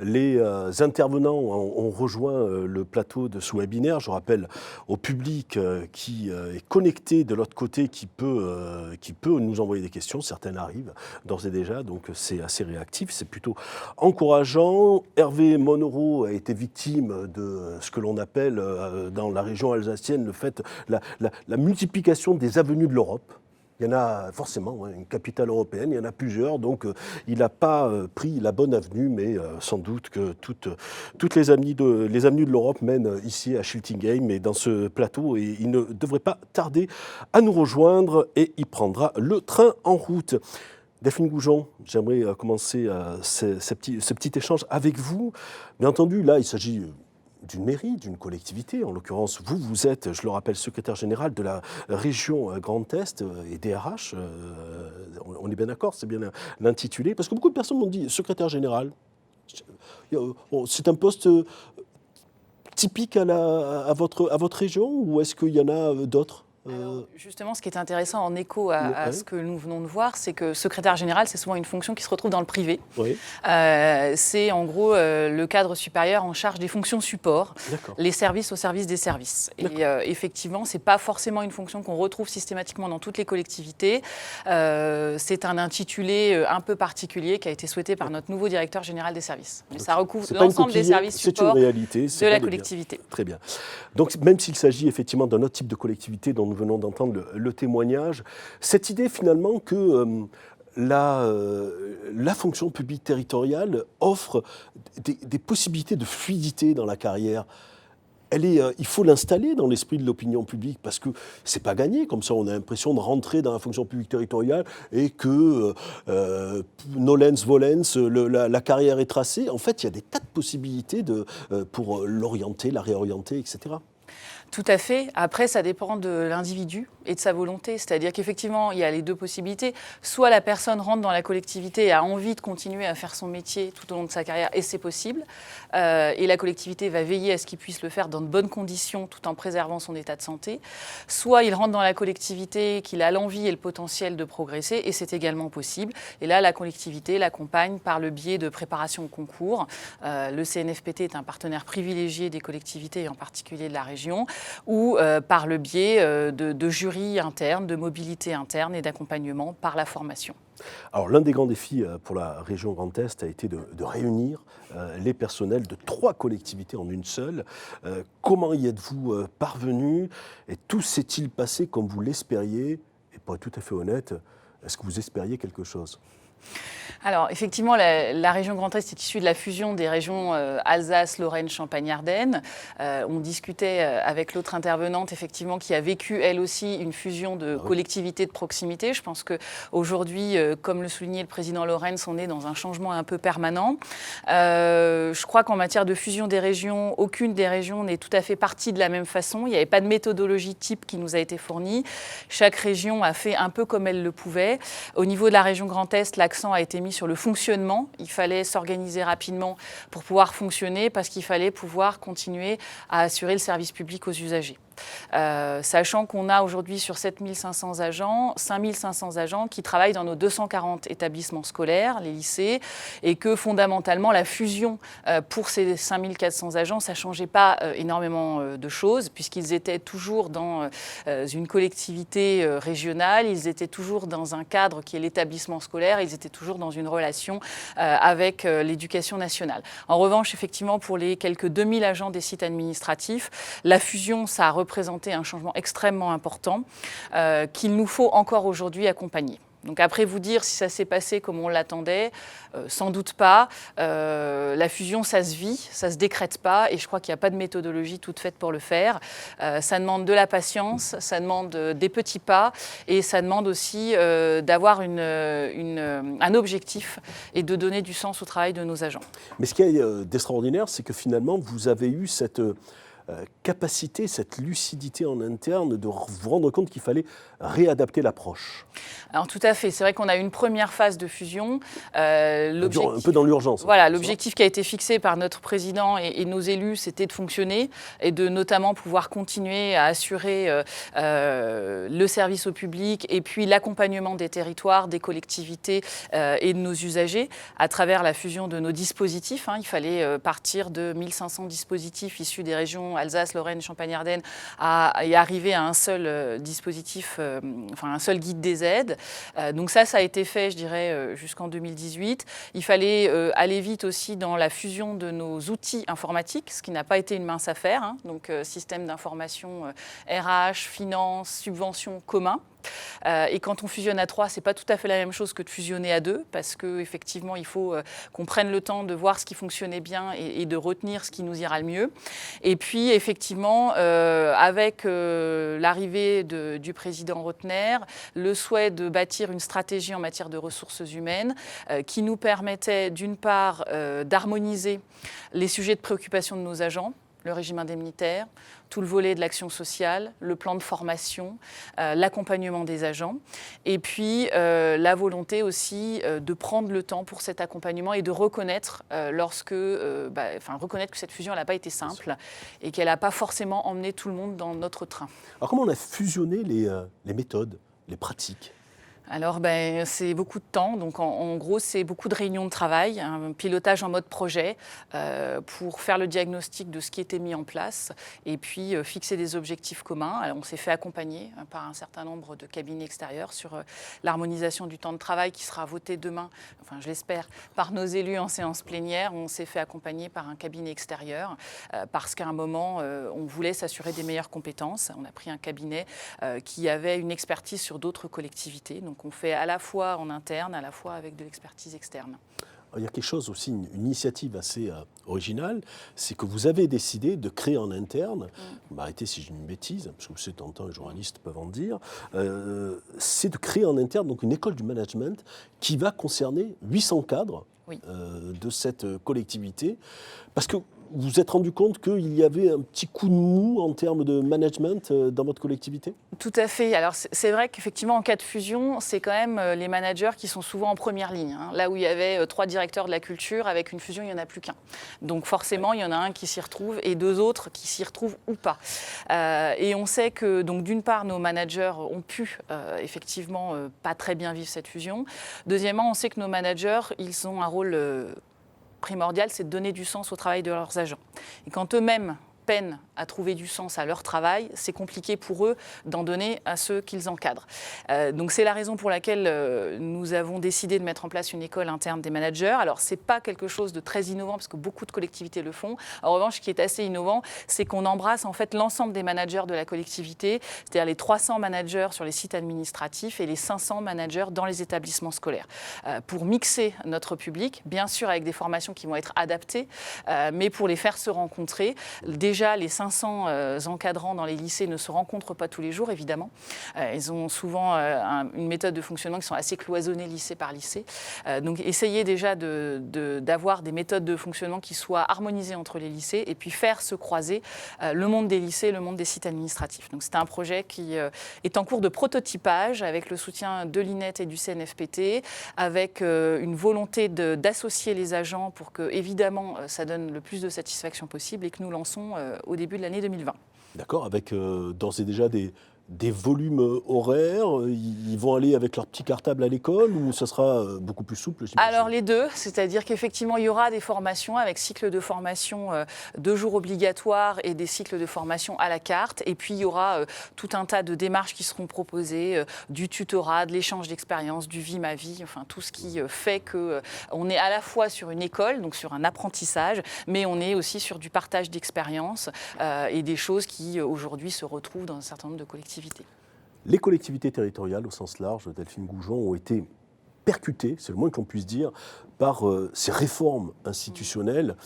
Les intervenants ont rejoint le plateau de ce webinaire. Je rappelle au public qui est connecté de l'autre côté, qui peut nous envoyer des questions. Certaines arrivent d'ores et déjà, donc c'est assez réactif, c'est plutôt encourageant. Hervé Monoro a été victime de ce que l'on appelle dans la région alsacienne la multiplication des avenues de l'Europe. Il y en a forcément, une capitale européenne, il y en a plusieurs, donc il n'a pas pris la bonne avenue, mais sans doute que toutes les avenues de l'Europe mènent ici à Schiltigheim et dans ce plateau, et il ne devrait pas tarder à nous rejoindre, et il prendra le train en route. Delphine Goujon, j'aimerais commencer ce petit échange avec vous. Bien entendu, là, il s'agit d'une mairie, d'une collectivité. En l'occurrence, vous êtes, je le rappelle, secrétaire général de la région Grand Est et DRH. On est bien d'accord, c'est bien l'intitulé. Parce que beaucoup de personnes m'ont dit secrétaire général. C'est un poste typique à votre région, ou est-ce qu'il y en a d'autres ? Alors, justement, ce qui est intéressant en écho à ce que nous venons de voir, c'est que secrétaire général, c'est souvent une fonction qui se retrouve dans le privé. Oui. C'est en gros le cadre supérieur en charge des fonctions support, les services au service des services. Et effectivement, ce n'est pas forcément une fonction qu'on retrouve systématiquement dans toutes les collectivités. C'est un intitulé un peu particulier qui a été souhaité par notre nouveau directeur général des services. Mais ça recouvre l'ensemble des services support de la collectivité. Très bien. Donc, même s'il s'agit effectivement d'un autre type de collectivité dont nous venons d'entendre le témoignage, cette idée finalement que la fonction publique territoriale offre des possibilités de fluidité dans la carrière. Il faut l'installer dans l'esprit de l'opinion publique, parce que c'est pas gagné. Comme ça, on a l'impression de rentrer dans la fonction publique territoriale et que nolens volens, la carrière est tracée. En fait, il y a des tas de possibilités pour l'orienter, la réorienter, etc. Tout à fait. Après, ça dépend de l'individu et de sa volonté. C'est-à-dire qu'effectivement, il y a les deux possibilités. Soit la personne rentre dans la collectivité et a envie de continuer à faire son métier tout au long de sa carrière, et c'est possible. Et la collectivité va veiller à ce qu'il puisse le faire dans de bonnes conditions tout en préservant son état de santé. Soit il rentre dans la collectivité, qu'il a l'envie et le potentiel de progresser, et c'est également possible. Et là, la collectivité l'accompagne par le biais de préparation au concours. Le CNFPT est un partenaire privilégié des collectivités, et en particulier de la région, ou par le biais de jurys internes, de mobilité interne et d'accompagnement par la formation. Alors, l'un des grands défis pour la région Grand Est a été de réunir les personnels de 3 collectivités en une seule. Comment y êtes-vous parvenu, et tout s'est-il passé comme vous l'espériez? Et pour être tout à fait honnête, est-ce que vous espériez quelque chose ? Alors, effectivement, la région Grand Est est issue de la fusion des régions Alsace, Lorraine, Champagne-Ardenne. On discutait avec l'autre intervenante, effectivement, qui a vécu, elle aussi, une fusion de collectivités de proximité. Je pense qu'aujourd'hui, comme le soulignait le président Lorenz, on est dans un changement un peu permanent. Je crois qu'en matière de fusion des régions, aucune des régions n'est tout à fait partie de la même façon. Il n'y avait pas de méthodologie type qui nous a été fournie. Chaque région a fait un peu comme elle le pouvait. Au niveau de la région Grand Est, l'accent a été mis sur le fonctionnement. Il fallait s'organiser rapidement pour pouvoir fonctionner, parce qu'il fallait pouvoir continuer à assurer le service public aux usagers. Sachant qu'on a aujourd'hui sur 7500 agents, 5500 agents qui travaillent dans nos 240 établissements scolaires, les lycées, et que fondamentalement la fusion pour ces 5400 agents, ça ne changeait pas énormément de choses, puisqu'ils étaient toujours dans une collectivité régionale, ils étaient toujours dans un cadre qui est l'établissement scolaire, ils étaient toujours dans une relation avec l'éducation nationale. En revanche, effectivement, pour les quelques 2000 agents des sites administratifs, la fusion, ça a représenté un changement extrêmement important qu'il nous faut encore aujourd'hui accompagner. Donc après, vous dire si ça s'est passé comme on l'attendait, sans doute pas. La fusion, ça se vit, ça se décrète pas, et je crois qu'il n'y a pas de méthodologie toute faite pour le faire. Ça demande de la patience, ça demande des petits pas, et ça demande aussi d'avoir un objectif et de donner du sens au travail de nos agents. Mais ce qui est d'extraordinaire, c'est que finalement, vous avez eu cette capacité, cette lucidité en interne de vous rendre compte qu'il fallait réadapter l'approche? Alors tout à fait, c'est vrai qu'on a eu une première phase de fusion. Un peu dans l'urgence. Voilà, l'objectif qui a été fixé par notre président et nos élus, c'était de fonctionner et de notamment pouvoir continuer à assurer le service au public et puis l'accompagnement des territoires, des collectivités et de nos usagers à travers la fusion de nos dispositifs. Il fallait partir de 1500 dispositifs issus des régions Alsace, Lorraine, Champagne-Ardenne et arriver à un seul dispositif, un seul guide des aides. Donc ça a été fait, je dirais, jusqu'en 2018. Il fallait aller vite aussi dans la fusion de nos outils informatiques, ce qui n'a pas été une mince affaire. Donc système d'information RH, finance, subventions communs. Et quand on fusionne à 3, c'est pas tout à fait la même chose que de fusionner à 2, parce qu'effectivement, il faut qu'on prenne le temps de voir ce qui fonctionnait bien et de retenir ce qui nous ira le mieux. Et puis, effectivement, avec l'arrivée du président Rotner, le souhait de bâtir une stratégie en matière de ressources humaines qui nous permettait, d'une part, d'harmoniser les sujets de préoccupation de nos agents, le régime indemnitaire, tout le volet de l'action sociale, le plan de formation, l'accompagnement des agents, et puis la volonté aussi de prendre le temps pour cet accompagnement et de reconnaître reconnaître que cette fusion n'a pas été simple et qu'elle n'a pas forcément emmené tout le monde dans notre train. Alors comment on a fusionné les méthodes, les pratiques ? Alors, c'est beaucoup de temps. Donc, en gros, c'est beaucoup de réunions de travail, un pilotage en mode projet pour faire le diagnostic de ce qui était mis en place et puis fixer des objectifs communs. Alors, on s'est fait accompagner par un certain nombre de cabinets extérieurs sur l'harmonisation du temps de travail qui sera voté demain, enfin, je l'espère, par nos élus en séance plénière. On s'est fait accompagner par un cabinet extérieur parce qu'à un moment, on voulait s'assurer des meilleures compétences. On a pris un cabinet qui avait une expertise sur d'autres collectivités. Donc, on fait à la fois en interne, à la fois avec de l'expertise externe. Il y a quelque chose aussi, une initiative assez originale, c'est que vous avez décidé de créer en interne, m'arrêtez si j'ai une bêtise, parce que c'est tentant, les journalistes peuvent en dire, c'est de créer en interne donc une école du management qui va concerner 800 cadres de cette collectivité, parce que vous vous êtes rendu compte qu'il y avait un petit coup de mou en termes de management dans votre collectivité ? Tout à fait. Alors, c'est vrai qu'effectivement, en cas de fusion, c'est quand même les managers qui sont souvent en première ligne. Là où il y avait 3 directeurs de la culture, avec une fusion, il n'y en a plus qu'un. Donc forcément, il y en a un qui s'y retrouve et 2 autres qui s'y retrouvent ou pas. Et on sait que, donc, d'une part, nos managers ont pu effectivement pas très bien vivre cette fusion. Deuxièmement, on sait que nos managers, ils ont un rôle primordial, c'est de donner du sens au travail de leurs agents. Et quand eux-mêmes peinent à trouver du sens à leur travail, c'est compliqué pour eux d'en donner à ceux qu'ils encadrent. Donc c'est la raison pour laquelle nous avons décidé de mettre en place une école interne des managers. Alors c'est pas quelque chose de très innovant parce que beaucoup de collectivités le font. En revanche, ce qui est assez innovant, c'est qu'on embrasse en fait l'ensemble des managers de la collectivité, c'est-à-dire les 300 managers sur les sites administratifs et les 500 managers dans les établissements scolaires, pour mixer notre public, bien sûr avec des formations qui vont être adaptées, mais pour les faire se rencontrer. Déjà, les 500 encadrants dans les lycées ne se rencontrent pas tous les jours, évidemment. Ils ont souvent une méthode de fonctionnement qui sont assez cloisonnées lycée par lycée. Donc, essayez déjà d'avoir des méthodes de fonctionnement qui soient harmonisées entre les lycées et puis faire se croiser le monde des lycées et le monde des sites administratifs. Donc, c'est un projet qui est en cours de prototypage avec le soutien de l'INET et du CNFPT, avec une volonté d'associer les agents pour que, évidemment, ça donne le plus de satisfaction possible et que nous lançons au début de l'année 2020. D'accord, avec d'ores et déjà des volumes horaires, ils vont aller avec leur petit cartable à l'école ou ça sera beaucoup plus souple, j'imagine ? Alors les deux, c'est-à-dire qu'effectivement il y aura des formations avec cycle de formation 2 jours obligatoires et des cycles de formation à la carte, et puis il y aura tout un tas de démarches qui seront proposées, du tutorat, de l'échange d'expériences, du vie ma vie, enfin tout ce qui fait qu'on est à la fois sur une école, donc sur un apprentissage, mais on est aussi sur du partage d'expériences et des choses qui aujourd'hui se retrouvent dans un certain nombre de collectivités. Les collectivités territoriales, au sens large, Delphine Gougeon, ont été percutées, c'est le moins qu'on puisse dire, par ces réformes institutionnelles.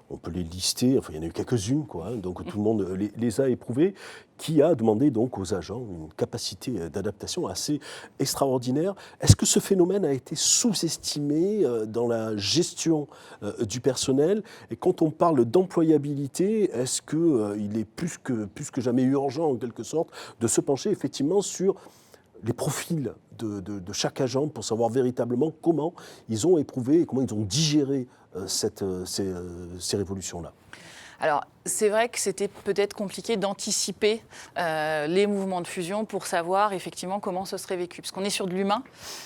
on peut les lister, enfin il y en a eu quelques-unes, quoi, hein, donc tout le monde les a éprouvées, qui a demandé donc aux agents une capacité d'adaptation assez extraordinaire. Est-ce que ce phénomène a été sous-estimé dans la gestion du personnel? Et quand on parle d'employabilité, est-ce qu'il est plus que jamais urgent, en quelque sorte, de se pencher effectivement sur les profils de chaque agent pour savoir véritablement comment ils ont éprouvé et comment ils ont digéré ces révolutions-là? Alors, c'est vrai que c'était peut-être compliqué d'anticiper les mouvements de fusion pour savoir effectivement comment ce serait vécu. Parce qu'on est sur de l'humain,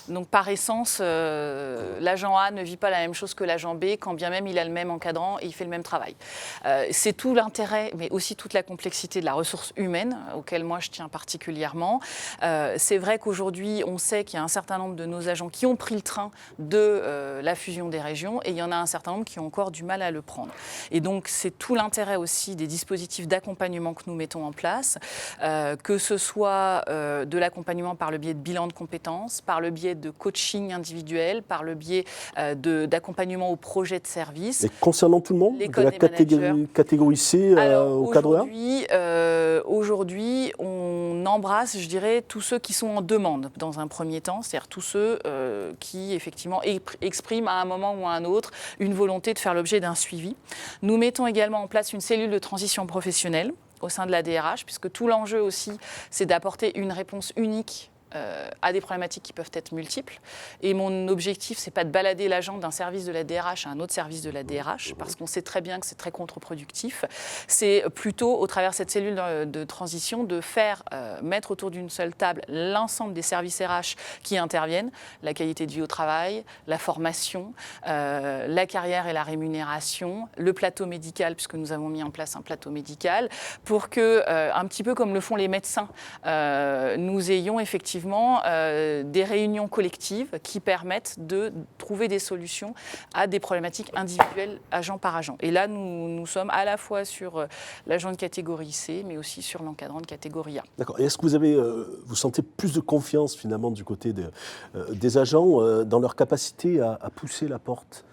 donc par essence, l'agent A ne vit pas la même chose que l'agent B, quand bien même il a le même encadrant et il fait le même travail. C'est tout l'intérêt, mais aussi toute la complexité de la ressource humaine, auquel moi je tiens particulièrement. C'est vrai qu'aujourd'hui, on sait qu'il y a un certain nombre de nos agents qui ont pris le train de la fusion des régions, et il y en a un certain nombre qui ont encore du mal à le prendre. Et donc, c'est tout l'intérêt aussi des dispositifs d'accompagnement que nous mettons en place, que ce soit de l'accompagnement par le biais de bilan de compétences, par le biais de coaching individuel, par le biais d'accompagnement au projet de service. Et concernant tout le monde, de la catégorie C au cadre A? Aujourd'hui, on embrasse, je dirais, tous ceux qui sont en demande dans un premier temps, c'est-à-dire tous ceux qui, effectivement, expriment à un moment ou à un autre une volonté de faire l'objet d'un suivi. Nous mettons également en place une cellule de transition professionnelle au sein de la DRH, puisque tout l'enjeu aussi, c'est d'apporter une réponse unique à des problématiques qui peuvent être multiples. Et mon objectif, c'est pas de balader l'agent d'un service de la DRH à un autre service de la DRH, parce qu'on sait très bien que c'est très contre-productif. C'est plutôt, au travers de cette cellule de transition, de faire mettre autour d'une seule table l'ensemble des services RH qui interviennent, la qualité de vie au travail, la formation, la carrière et la rémunération, le plateau médical, puisque nous avons mis en place un plateau médical, pour que, un petit peu comme le font les médecins, nous ayons effectivement des réunions collectives qui permettent de trouver des solutions à des problématiques individuelles, agent par agent. Et là, nous sommes à la fois sur l'agent de catégorie C, mais aussi sur l'encadrant de catégorie A. D'accord. Et est-ce que vous sentez plus de confiance finalement du côté des agents dans leur capacité à pousser la porte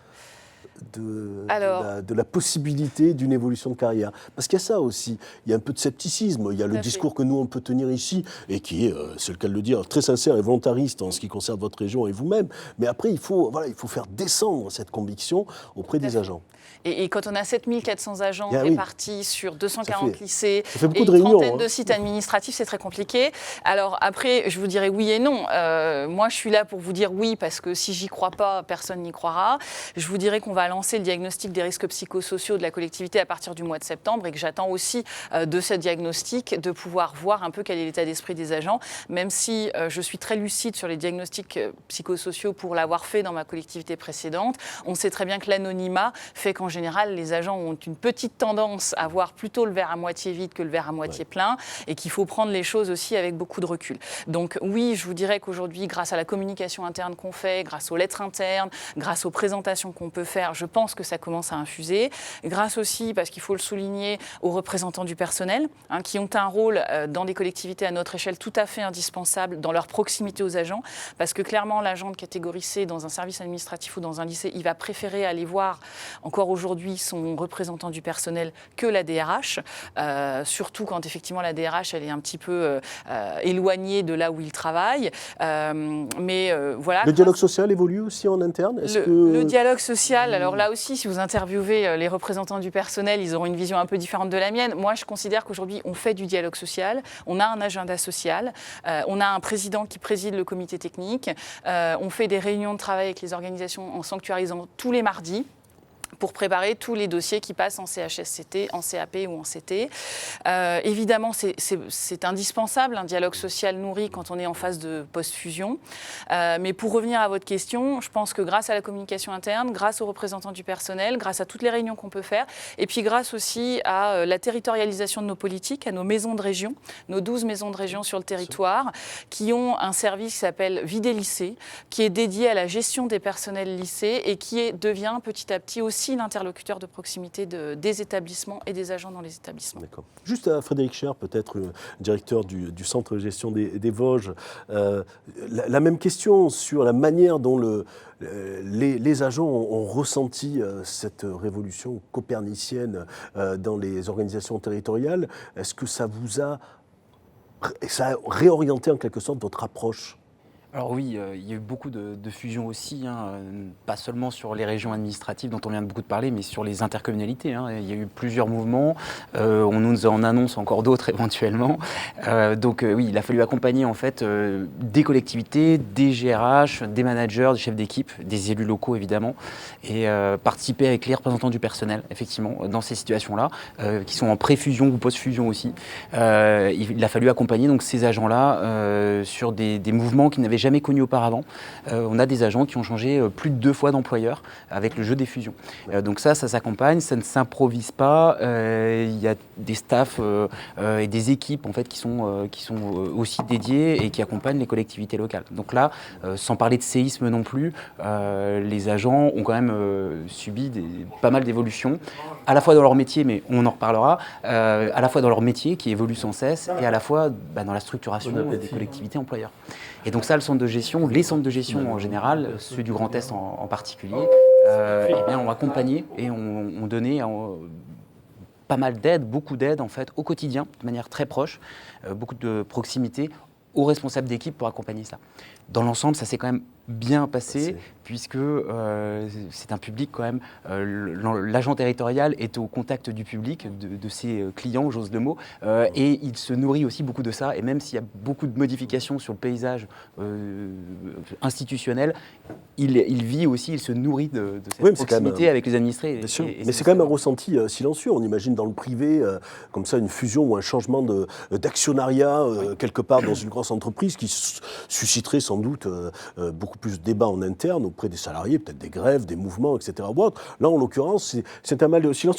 de la possibilité d'une évolution de carrière? Parce qu'il y a ça aussi, il y a un peu de scepticisme, il y a le discours que nous on peut tenir ici, et qui est, c'est le cas de le dire, très sincère et volontariste en ce qui concerne votre région et vous-même, mais après il faut faire descendre cette conviction auprès des agents. Et quand on a 7400 agents répartis sur 240 lycées et une trentaine de sites administratifs, c'est très compliqué. Alors après, je vous dirais oui et non. Moi, je suis là pour vous dire oui, parce que si j'y crois pas, personne n'y croira. Je vous dirais qu'on va lancer le diagnostic des risques psychosociaux de la collectivité à partir du mois de septembre, et que j'attends aussi de ce diagnostic de pouvoir voir un peu quel est l'état d'esprit des agents, même si je suis très lucide sur les diagnostics psychosociaux pour l'avoir fait dans ma collectivité précédente. On sait très bien que l'anonymat fait qu'en général, les agents ont une petite tendance à voir plutôt le verre à moitié vide que le verre à moitié plein, et qu'il faut prendre les choses aussi avec beaucoup de recul. Donc oui, je vous dirais qu'aujourd'hui, grâce à la communication interne qu'on fait, grâce aux lettres internes, grâce aux présentations qu'on peut faire, je pense que ça commence à infuser. Grâce aussi, parce qu'il faut le souligner, aux représentants du personnel, qui ont un rôle dans des collectivités à notre échelle tout à fait indispensable dans leur proximité aux agents, parce que clairement, l'agent de catégorie C dans un service administratif ou dans un lycée, il va préférer aller voir encore aujourd'hui son représentant du personnel que la DRH, surtout quand effectivement la DRH elle est un petit peu éloignée de là où il travaille. Voilà. Le dialogue social évolue aussi en interne? Le dialogue social, alors là aussi, si vous interviewez les représentants du personnel, ils auront une vision un peu différente de la mienne. Moi, je considère qu'aujourd'hui, on fait du dialogue social, on a un agenda social, on a un président qui préside le comité technique, on fait des réunions de travail avec les organisations en sanctuarisant tous les mardis pour préparer tous les dossiers qui passent en CHSCT, en CAP ou en CT. Évidemment, c'est indispensable, un dialogue social nourri quand on est en phase de post-fusion. Mais pour revenir à votre question, je pense que grâce à la communication interne, grâce aux représentants du personnel, grâce à toutes les réunions qu'on peut faire, et puis grâce aussi à la territorialisation de nos politiques, à nos maisons de région, nos 12 maisons de région sur le territoire, qui ont un service qui s'appelle Vie des lycées, qui est dédié à la gestion des personnels lycées et qui devient petit à petit aussi aussi l'interlocuteur de proximité des établissements et des agents dans les établissements. D'accord. Juste à Frédéric Cher, peut-être directeur du Centre de gestion des Vosges, la même question sur la manière dont les agents ont ressenti cette révolution copernicienne dans les organisations territoriales. Est-ce que ça a réorienté en quelque sorte votre approche ? Alors oui, il y a eu beaucoup de fusions aussi, pas seulement sur les régions administratives dont on vient de beaucoup de parler, mais sur les intercommunalités. Il y a eu plusieurs mouvements, on nous en annonce encore d'autres éventuellement. Donc oui, il a fallu accompagner en fait des collectivités, des GRH, des managers, des chefs d'équipe, des élus locaux évidemment, et participer avec les représentants du personnel, effectivement, dans ces situations-là, qui sont en pré-fusion ou post-fusion aussi. Il a fallu accompagner donc ces agents-là sur des mouvements qui n'avaient jamais connu auparavant. On a des agents qui ont changé plus de 2 fois d'employeur avec le jeu des fusions. Donc ça s'accompagne, ça ne s'improvise pas. Il y a des staffs et des équipes en fait qui sont aussi dédiées et qui accompagnent les collectivités locales. Donc là, sans parler de séisme non plus, les agents ont quand même subi pas mal d'évolutions, à la fois dans leur métier, mais on en reparlera, à la fois dans leur métier qui évolue sans cesse et à la fois dans la structuration des collectivités employeurs. Et donc ça, les centres de gestion en général, ceux du Grand Est en particulier, ont accompagné et ont donné pas mal d'aide, beaucoup d'aide en fait au quotidien, de manière très proche, beaucoup de proximité aux responsables d'équipe pour accompagner ça. Dans l'ensemble, ça s'est quand même bien passé, puisque c'est un public quand même, l'agent territorial est au contact du public, de ses clients, j'ose le mot, et il se nourrit aussi beaucoup de ça, et même s'il y a beaucoup de modifications sur le paysage institutionnel, il vit aussi, il se nourrit de cette proximité avec les administrés. Bien sûr, mais c'est quand même un ressenti silencieux. On imagine dans le privé, comme ça, une fusion ou un changement d'actionnariat quelque part dans une grosse entreprise qui susciterait sans doute beaucoup plus de débats en interne auprès des salariés, peut-être des grèves, des mouvements, etc. Là, en l'occurrence, c'est un mal silencieux.